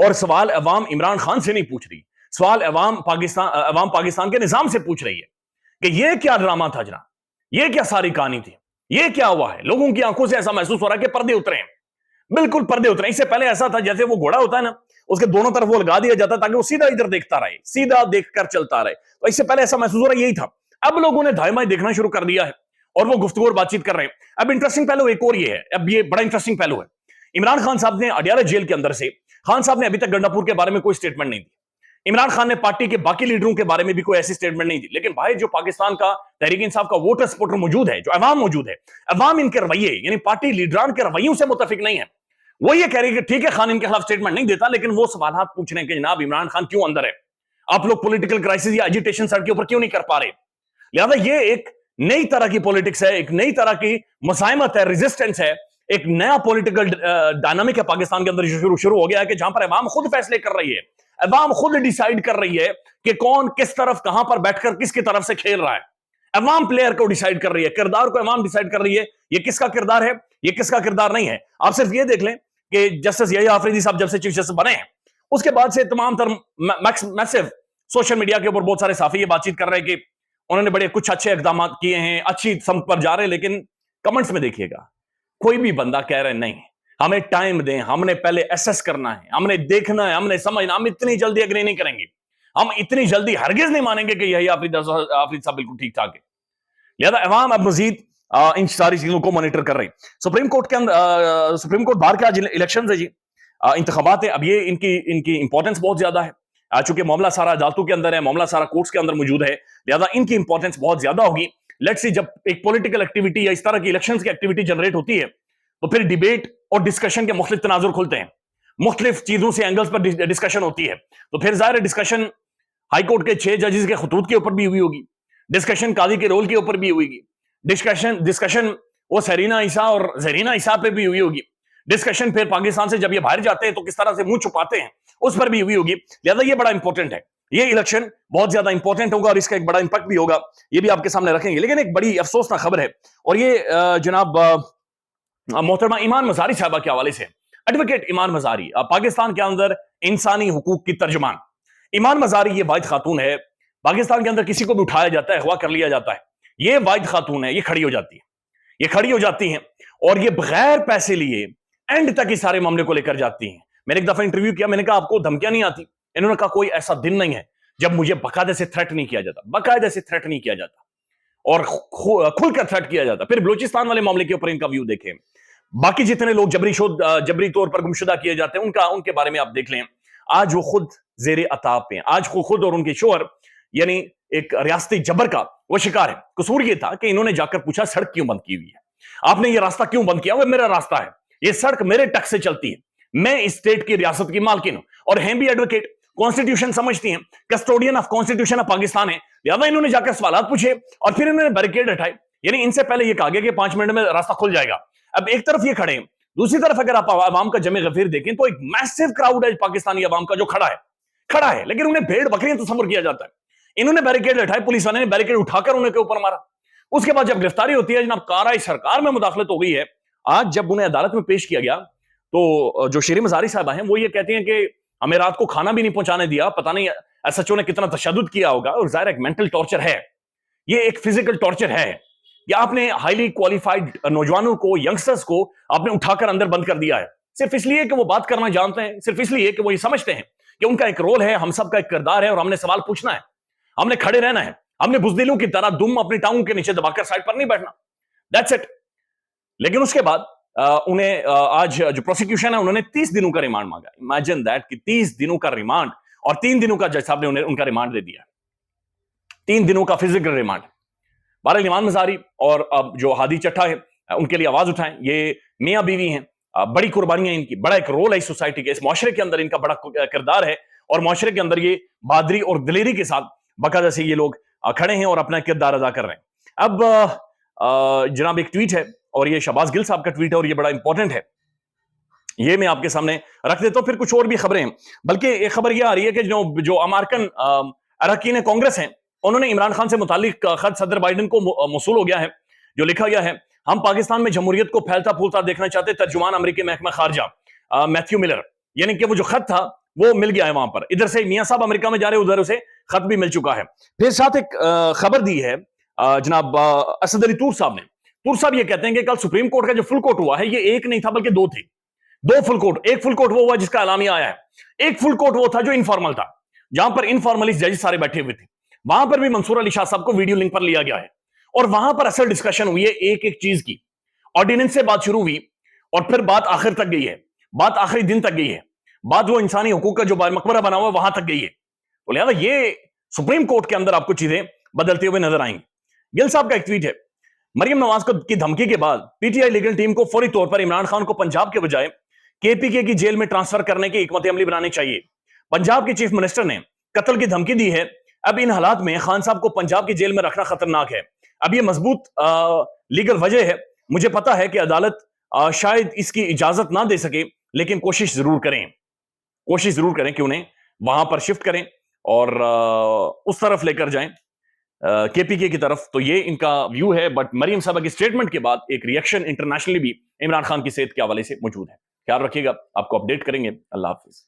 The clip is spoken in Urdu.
اور سوال عوام عمران خان سے نہیں پوچھ رہی، سوال عوام پاکستان کے نظام سے پوچھ رہی ہے کہ یہ کیا ڈرامہ تھا جناب، یہ کیا ساری کہانی تھی، یہ کیا ہوا ہے؟ لوگوں کی آنکھوں سے ایسا محسوس ہو رہا ہے کہ پردے اترے ہیں، بالکل پردے اترے ہیں۔ اس سے پہلے ایسا تھا جیسے وہ گھوڑا ہوتا ہے نا، اس کے دونوں طرف وہ لگا دیا جاتا تاکہ وہ سیدھا ادھر دیکھتا رہے، سیدھا دیکھ کر چلتا رہے، تو اس سے پہلے ایسا محسوس ہو رہا ہے یہی تھا۔ اب لوگوں نے دھائیں بائیں دیکھنا شروع کر دیا ہے اور وہ گفتگو اور بات چیت کر رہے ہیں۔ اب انٹرسٹنگ پہلو ایک اور یہ ہے، اب یہ بڑا انٹرسٹنگ پہلو ہے، عمران خان صاحب نے اڈیالہ جیل کے اندر سے، خان صاحب نے ابھی تک گنڈا پور کے بارے میں کوئی سٹیٹمنٹ نہیں دی، عمران خان نے پارٹی کے باقی لیڈروں کے بارے میں بھی کوئی ایسی سٹیٹمنٹ نہیں دی، لیکن بھائی جو پاکستان کا تحریک انصاف کا ووٹر سپورٹر موجود ہے، جو عوام موجود ہے، عوام ان کے رویے یعنی پارٹی لیڈران کے رویوں سے متفق نہیں ہے۔ وہ یہ کہہ رہی ہے کہ ٹھیک ہے خان ان کے خلاف سٹیٹمنٹ نہیں دیتا، لیکن وہ سوالات پوچھ رہے ہیں کہ جناب عمران خان کیوں اندر ہے، آپ لوگ پولیٹیکل کرائسس یا ایجیٹیشن سڑک کے اوپر کیوں نہیں کر پا رہے؟ لہذا یہ ایک نئی طرح کی پولیٹکس ہے، ایک نئی طرح کی مزاحمت ہے، ریزسٹنس ہے، ایک نیا پولیٹیکل ڈائنامک ہے پاکستان کے اندر شروع ہو گیا ہے کہ جہاں پر عوام خود فیصلے کر رہی ہے، عوام خود ڈیسائیڈ کر رہی ہے کہ کون کس طرف کہاں پر بیٹھ کر کس کی طرف سے کھیل رہا ہے، عوام پلیئر کو ڈیسائیڈ کر رہی ہے، کردار کو عوام ڈیسائیڈ کر رہی ہے، یہ کس کا کردار ہے، یہ کس کا کردار نہیں ہے۔ آپ صرف یہ دیکھ لیں کہ جسٹس یحییٰ آفریدی صاحب جب سے چیف جسٹس بنے ہیں اس کے بعد سے تمام تر میسو سوشل میڈیا کے اوپر بہت سارے صحافی یہ بات چیت کر رہے ہیں کہ انہوں نے بڑے کچھ اچھے اقدامات کیے ہیں، اچھی سمت پر جا رہے ہیں، لیکن کمنٹس میں دیکھیے گا کوئی بھی بندہ کہہ رہے نہیں ہمیں ٹائم دیں، ہم نے پہلے ایسس کرنا ہے، ہم نے دیکھنا ہے، ہم نے سمجھنا، ہم اتنی جلدی اگری نہیں کریں گے، ہم اتنی جلدی ہرگز نہیں مانیں گے کہ یحییٰ آفریدی صاحب بالکل ٹھیک ٹھاک ہے۔ لہذا عوام اب مزید ان ساری چیزوں کو مانیٹر کر رہی ہے۔ سپریم کورٹ کے اندر سپریم کورٹ باہر کے آج الیکشنز ہے جی، انتخابات ہیں، اب یہ ان کی امپورٹنس بہت زیادہ ہے، چونکہ معاملہ سارا عدالتوں کے اندر ہے، معاملہ سارا کورٹس کے اندر موجود ہے، لہذا ان کی امپورٹنس بہت زیادہ ہوگی۔ لیٹس سی جب ایک پولیٹیکل ایکٹیویٹی یا اس طرح کی الیکشنز کی ایکٹیویٹی جنریٹ ہوتی ہے تو پھر ڈیبیٹ اور ڈسکشن کے مختلف تناظر کھلتے ہیں، مختلف چیزوں سے اینگلز پر ڈسکشن ہوتی ہے، تو پھر ظاہر ہے ڈسکشن ہائی کورٹ کے 6 ججز کے خطوط کے اوپر بھی ہوئی ہوگی، ڈسکشن قاضی کے رول کے اوپر بھی ہوئی گی، ڈسکشن وہ سرینا عیسیٰ اور زرینہ عیسیٰ پہ بھی ہوئی ہوگی، ڈسکشن پھر پاکستان سے جب یہ باہر جاتے ہیں تو کس طرح سے منہ چھپاتے ہیں اس پر بھی ہوئی ہوگی۔ لہذا یہ بڑا امپورٹنٹ ہے، یہ الیکشن بہت زیادہ امپورٹنٹ ہوگا اور اس کا ایک بڑا امپیکٹ بھی ہوگا، یہ بھی آپ کے سامنے رکھیں گے۔ لیکن ایک بڑی افسوسناک خبر ہے اور یہ جناب محترمہ ایمان مزاری صاحبہ کے حوالے سے، ایڈوکیٹ ایمان مزاری پاکستان کے اندر انسانی حقوق کی ترجمان، ایمان مزاری یہ واحد خاتون ہے پاکستان کے اندر کسی کو بھی اٹھایا جاتا ہے، اغوا کر لیا جاتا ہے، یہ واحد خاتون ہے، یہ کھڑی ہو جاتی ہیں اور یہ بغیر پیسے لیے اینڈ تک اس سارے معاملے کو لے کر جاتی ہیں۔ میں نے ایک دفعہ انٹرویو کیا، میں نے کہا آپ کو دھمکیاں نہیں آتی؟ انہوں نے کہا کوئی ایسا دن نہیں ہے جب مجھے باقاعدہ سے تھریٹ نہیں کیا جاتا اور کھل کر تھریٹ کیا جاتا۔ پھر بلوچستان والے معاملے کے اوپر ان کا ویو دیکھیں، باقی جتنے لوگ جبری طور پر گمشدہ کیے جاتے ہیں ان کے بارے میں آپ دیکھ لیں، آج وہ خود زیر عطاب ہیں، آج خود اور ان کے شوہر یعنی ایک ریاستی جبر کا وہ شکار ہے۔ قصور یہ تھا کہ انہوں نے جا کر پوچھا سڑک کیوں بند کی ہوئی ہے، آپ نے یہ راستہ کیوں بند کیا؟ وہ میرا راستہ ہے، یہ سڑک میرے ٹک سے چلتی ہے، میں اس اسٹیٹ کی ریاست کی مالکن ہوں، اور ہیں بھی ایڈوکیٹ، کانسٹیٹیوشن سمجھتی ہیں، custodian of constitution of Pakistan ہے، لہذا انہوں نے جا کر سوالات پوچھے اور پھر انہوں نے بیریکیڈ ہٹائے، یعنی ان سے پہلے یہ کہا گیا کہ 5 منٹ میں راستہ کھل جائے گا۔ اب ایک طرف یہ کھڑے ہیں، دوسری طرف اگر آپ عوام کا جمع غفیر دیکھیں تو ایک میسو کراؤڈ ہے پاکستانی عوام کا جو کھڑا ہے، لیکن انہیں بھیڑ بکریاں تصور کیا جاتا ہے۔ انہوں نے بیریکیڈ ہٹائے، پولیس والے نے بیریکیڈ اٹھا کر انہیں کے اوپر مارا، اس کے بعد جب گرفتاری ہوتی ہے جناب کارآئی سرکار میں مداخلت ہو گئی ہے۔ آج جب انہیں عدالت میں پیش کیا گیا تو جو شیریں مزاری صاحبہ ہیں وہ یہ کہتی ہیں کہ ہمیں رات کو کھانا بھی نہیں پہنچانے دیا، پتہ نہیں ایس ایچ او نے کتنا تشدد کیا ہوگا، اور ظاہر ایک مینٹل ٹارچر ہے، یہ ایک فزیکل ٹارچر ہے کہ آپ نے ہائیلی کوالیفائڈ نوجوانوں کو، ینگسٹرز کو آپ نے اٹھا کر اندر بند کر دیا ہے، صرف اس لیے کہ وہ بات کرنا جانتے ہیں، صرف اس لیے کہ وہ یہ سمجھتے ہیں کہ ان کا ایک رول ہے، ہم سب کا ایک کردار ہے اور ہم نے سوال پوچھنا ہے، ہم نے کھڑے رہنا ہے، ہم نے بزدلوں کی طرح دم اپنی ٹانگوں کے نیچے دبا کر سائڈ پر نہیں بیٹھنا، دیٹس اٹ۔ لیکن اس کے بعد انہیں آج جو پروسیکیوشن ہے انہوں نے 30 دنوں کا ریمانڈ مانگا، امیجن دیٹ کہ 30 دنوں کا ریمانڈ، اور 3 دنوں کا جج صاحب نے ان کا ریمانڈ دے دیا، 3 دنوں کا فزیکل ریمانڈ۔ بہرحال ایمان مزاری اور اب جو ہادی چٹھا ہے ان کے لیے آواز اٹھائیں، یہ میاں بیوی ہیں، بڑی قربانیاں ان کی، بڑا ایک رول ہے اس سوسائٹی کے، اس معاشرے کے اندر ان کا بڑا کردار ہے، اور معاشرے کے اندر یہ بہادری اور دلیری کے ساتھ باقاعدہ سے یہ لوگ کھڑے ہیں اور اپنا کردار ادا کر رہے ہیں۔ اب جناب ایک ٹویٹ ہے اور یہ شہباز گل صاحب کا ٹویٹ ہے اور یہ بڑا امپورٹنٹ ہے، یہ میں آپ کے سامنے رکھ دیتا ہوں، پھر کچھ اور بھی خبریں ہیں، بلکہ ایک خبر یہ آ رہی ہے کہ جو امریکن اراکین کانگریس ہیں انہوں نے عمران خان سے متعلق خط صدر بائیڈن کو موصول ہو گیا ہے، جو لکھا گیا ہے، ہم پاکستان میں جمہوریت کو پھیلتا پھولتا دیکھنا چاہتے، ترجمان امریکی محکمہ خارجہ میتھیو ملر، یعنی کہ وہ جو خط تھا وہ مل گیا ہے وہاں پر. ادھر سے میاں صاحب امریکہ میں جا رہے ہیں, ادھر اسے خط بھی مل چکا ہے. پھر ساتھ ایک خبر دی ہے جناب اسد علی طور صاحب نے. طور صاحب یہ کہتے ہیں کہ کل سپریم کورٹ کا جو فل کوٹ ہوا ہے یہ ایک نہیں تھا بلکہ دو تھے, دو فل کوٹ. ایک فل کوٹ وہ ہوا جس کا اعلامیہ آیا ہے, ایک فل کوٹ وہ تھا جو انفارمل تھا, جہاں پر انفارملی جج سارے بیٹھے ہوئے تھے. وہاں پر بھی منصور علی شاہ صاحب کو ویڈیو لنک پر لیا گیا ہے, اور وہاں پر اصل ڈسکشن ہوئی ہے ایک ایک چیز کی. آرڈیننس سے بات شروع ہوئی اور پھر بات آخر تک گئی ہے, بات آخری دن تک گئی ہے, بات وہ انسانی حقوق کا جو مقبرہ بنا ہوا ہے وہاں تک گئی ہے. تو لہٰذا یہ سپریم کورٹ کے اندر آپ کو چیزیں بدلتے ہوئے نظر آئیں گی. گل صاحب کا ایک ٹویٹ ہے, مریم نواز کی دھمکی کے بعد P T I legal team کو فوری طور پر عمران خان کو پنجاب کے بجائے کے پی کے کی جیل میں ٹرانسفر کرنے کی حکمت عملی بنانی چاہیے. پنجاب کے چیف منسٹر نے قتل کی دھمکی دی ہے. اب ان حالات میں خان صاحب کو پنجاب کی جیل میں رکھنا خطرناک ہے. اب یہ مضبوط لیگل وجہ ہے. مجھے پتا ہے کہ عدالت شاید اس کی اجازت نہ دے سکے, لیکن کوشش ضرور کریں کہ انہیں وہاں پر شفٹ کریں اور اس طرف لے کر جائیں, کے پی کے کی طرف. تو یہ ان کا ویو ہے. بٹ مریم صاحبہ کی سٹیٹمنٹ کے بعد ایک ریئیکشن انٹرنیشنلی بھی عمران خان کی صحت کے حوالے سے موجود ہے. خیال رکھیے گا, آپ کو اپڈیٹ کریں گے. اللہ حافظ.